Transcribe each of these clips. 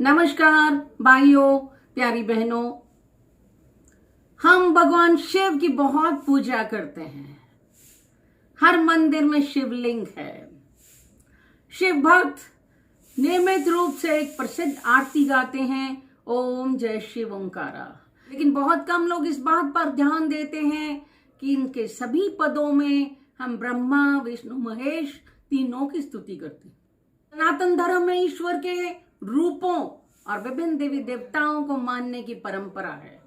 नमस्कार भाइयों, प्यारी बहनों। हम भगवान शिव की बहुत पूजा करते हैं। हर मंदिर में शिवलिंग है। शिव भक्त नियमित रूप से एक प्रसिद्ध आरती गाते हैं, ओम जय शिव ओंकारा। लेकिन बहुत कम लोग इस बात पर ध्यान देते हैं कि इनके सभी पदों में हम ब्रह्मा, विष्णु, महेश तीनों की स्तुति करते हैं। सनातन धर्म में ईश्वर के रूपों और विभिन्न देवी देवताओं को मानने की परंपरा है।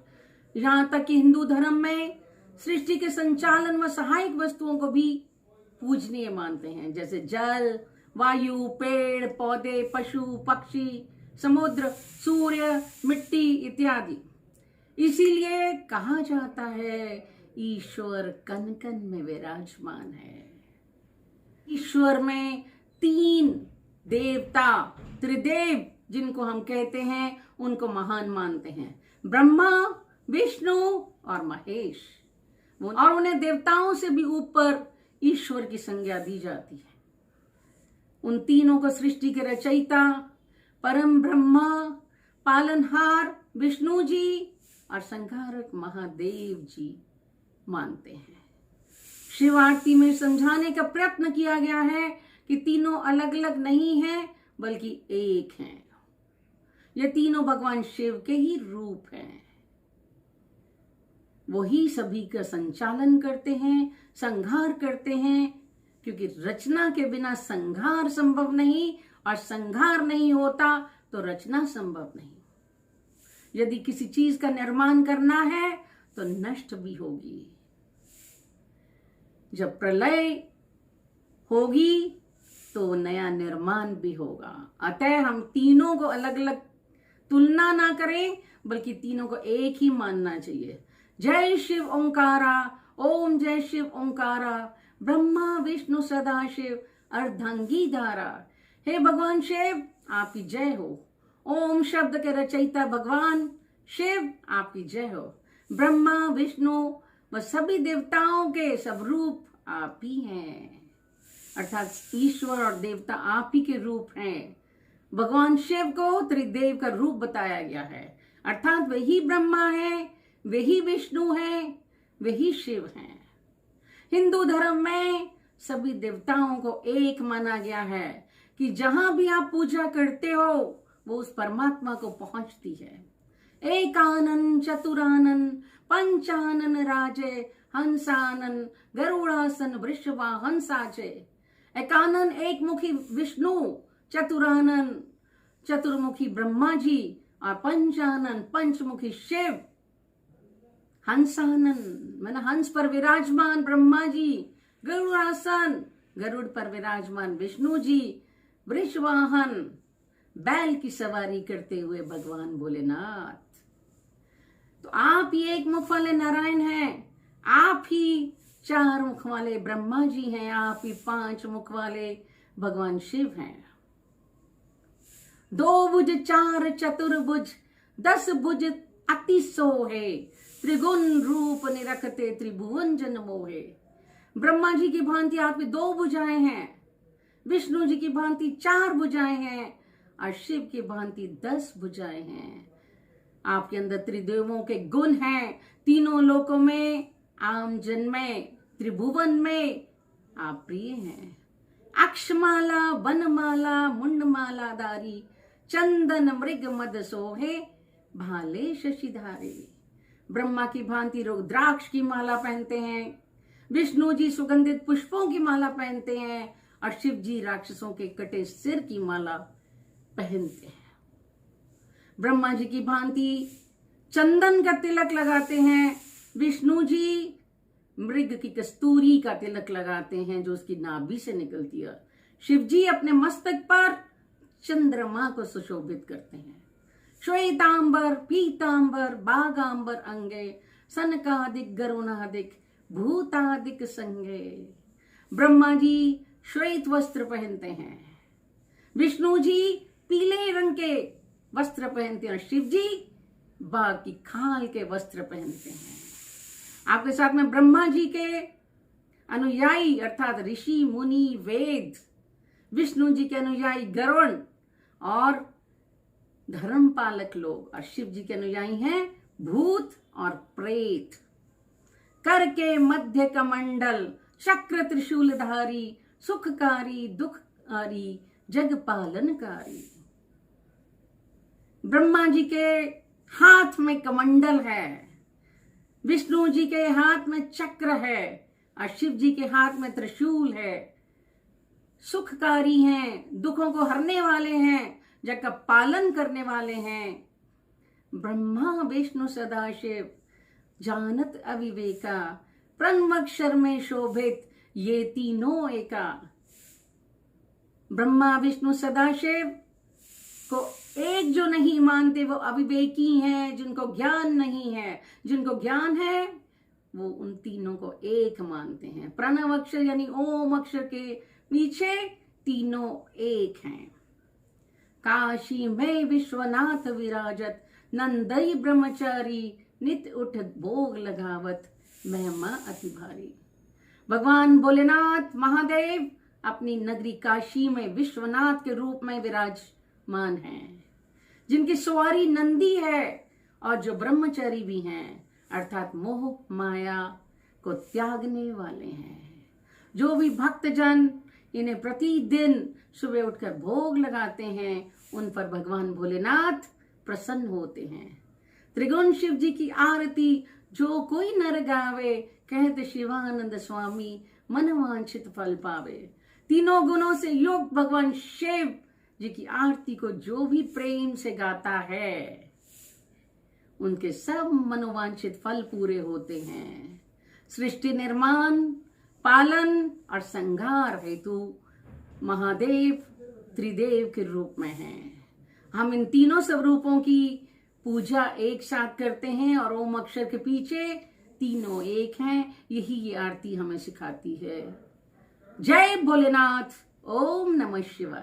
यहाँ तक कि हिंदू धर्म में सृष्टि के संचालन व सहायक वस्तुओं को भी पूजनीय मानते हैं, जैसे जल, वायु, पेड़ पौधे, पशु पक्षी, समुद्र, सूर्य, मिट्टी इत्यादि। इसीलिए कहा जाता है ईश्वर कण कण में विराजमान है। ईश्वर में तीन देवता, त्रिदेव जिनको हम कहते हैं, उनको महान मानते हैं, ब्रह्मा, विष्णु और महेश। और उन्हें देवताओं से भी ऊपर ईश्वर की संज्ञा दी जाती है। उन तीनों को सृष्टि के रचयिता परम ब्रह्मा, पालनहार विष्णु जी और संहारक महादेव जी मानते हैं। शिव आरती में समझाने का प्रयत्न किया गया है कि तीनों अलग अलग नहीं हैं, बल्कि एक हैं। ये तीनों भगवान शिव के ही रूप हैं। वही सभी का संचालन करते हैं, संहार करते हैं, क्योंकि रचना के बिना संहार संभव नहीं, और संहार नहीं होता तो रचना संभव नहीं। यदि किसी चीज का निर्माण करना है तो नष्ट भी होगी। जब प्रलय होगी तो नया निर्माण भी होगा। अतः हम तीनों को अलग अलग तुलना ना करें, बल्कि तीनों को एक ही मानना चाहिए। जय शिव ओंकारा, ओम जय शिव ओंकारा, ब्रह्मा विष्णु सदाशिव अर्धांगी धारा। हे भगवान शिव, आपकी जय हो। ओम शब्द के रचयिता भगवान शिव, आपकी जय हो। ब्रह्मा, विष्णु व सभी देवताओं के सब रूप आप ही हैं, अर्थात ईश्वर और देवता आप ही के रूप हैं। भगवान शिव को त्रिदेव का रूप बताया गया है, अर्थात वही ब्रह्मा है, वही विष्णु है, वही शिव हैं। हिंदू धर्म में सभी देवताओं को एक माना गया है कि जहां भी आप पूजा करते हो वो उस परमात्मा को पहुंचती है। एकानन चतुरानन पंचानन राजे हंसानन गरुड़ासन वृषवाहन साचे। एकानन एक मुखी विष्णु, चतुरानन चतुर्मुखी ब्रह्मा जी और पंचानन पंचमुखी शिव। हंसानन मैंने हंस पर विराजमान ब्रह्मा जी, गरुड़ासन गरुड़ पर विराजमान विष्णु जी, वृषवाहन बैल की सवारी करते हुए भगवान भोलेनाथ। तो आप ही एक मुख वाले नारायण हैं, आप ही चार मुख वाले ब्रह्मा जी हैं, आप ही पांच मुख वाले भगवान शिव हैं। दो भुज चार चतुर्भुज, 10 भुज अति सोहे, त्रिगुण रूप निरखते त्रिभुवन जन मोहे। ब्रह्मा जी की भांति आपकी 2 भुजाएं हैं, विष्णु जी की भांति 4 भुजाएं हैं और शिव की भांति 10 भुजाएं हैं। आपके अंदर त्रिदेवों के गुण हैं। तीनों लोकों में, आम जन में, त्रिभुवन में आप प्रिय हैं। अक्षमाला वनमाला मुंडमाला धारी, चंदन मृग मद सोहे, भाले शशिधारी। ब्रह्मा की भांति रुद्राक्ष की माला पहनते हैं, विष्णु जी सुगंधित पुष्पों की माला पहनते हैं और शिव जी राक्षसों के कटे सिर की माला पहनते हैं। ब्रह्मा जी की भांति चंदन का तिलक लगाते हैं, विष्णु जी मृग की कस्तूरी का तिलक लगाते हैं जो उसकी नाभि से निकलती है। शिव जी अपने मस्तक पर चंद्रमा को सुशोभित करते हैं। श्वेतांबर पीतांबर बागांबर अंगे, सनकादिक गरुणादिक भूतादिक संगे। ब्रह्मा जी श्वेत वस्त्र पहनते हैं, विष्णु जी पीले रंग के वस्त्र पहनते हैं और शिव जी बाघ की खाल के वस्त्र पहनते हैं। आपके साथ में ब्रह्मा जी के अनुयायी अर्थात ऋषि मुनि वेद, विष्णु जी के अनुयायी गरुण और धर्म पालक लोग, और शिव जी के अनुयायी हैं भूत और प्रेत। कर के मध्य कमंडल, चक्र त्रिशूलधारी, सुखकारी दुखकारी, जग पालनकारी। ब्रह्मा जी के हाथ में कमंडल है, विष्णु जी के हाथ में चक्र है, और शिव जी के हाथ में त्रिशूल है। सुखकारी हैं, दुखों को हरने वाले हैं, जग का पालन करने वाले हैं। ब्रह्मा विष्णु सदाशिव, जानत अविवेका, ब्रह्मक्षर में शोभित, ये तीनों एका। ब्रह्मा विष्णु सदाशिव को एक जो नहीं मानते वो अविवेकी हैं, जिनको ज्ञान नहीं है। जिनको ज्ञान है वो उन तीनों को एक मानते हैं। प्रणव अक्षर यानी ओम अक्षर के पीछे तीनों एक हैं। काशी में विश्वनाथ विराजत, नंदई ब्रह्मचारी, नित उठ भोग लगावत, महिमा अति भारी। भगवान भोलेनाथ महादेव अपनी नगरी काशी में विश्वनाथ के रूप में विराजमान हैं, जिनकी सवारी नंदी है और जो ब्रह्मचारी भी हैं, अर्थात मोह माया को त्यागने वाले हैं। जो भी भक्तजन इन्हें प्रतिदिन सुबह उठकर भोग लगाते हैं, उन पर भगवान भोलेनाथ प्रसन्न होते हैं। त्रिगुण शिव जी की आरती जो कोई नर गावे, कहते शिवानंद स्वामी, मन वांछित फल पावे। तीनों गुणों से युक्त भगवान शिव जी की आरती को जो भी प्रेम से गाता है, उनके सब मनोवांछित फल पूरे होते हैं। सृष्टि निर्माण, पालन और संहार हेतु महादेव त्रिदेव के रूप में हैं। हम इन तीनों स्वरूपों की पूजा एक साथ करते हैं और ओम अक्षर के पीछे तीनों एक हैं। यही ये आरती हमें सिखाती है। जय भोलेनाथ। ओम नमः शिवाय।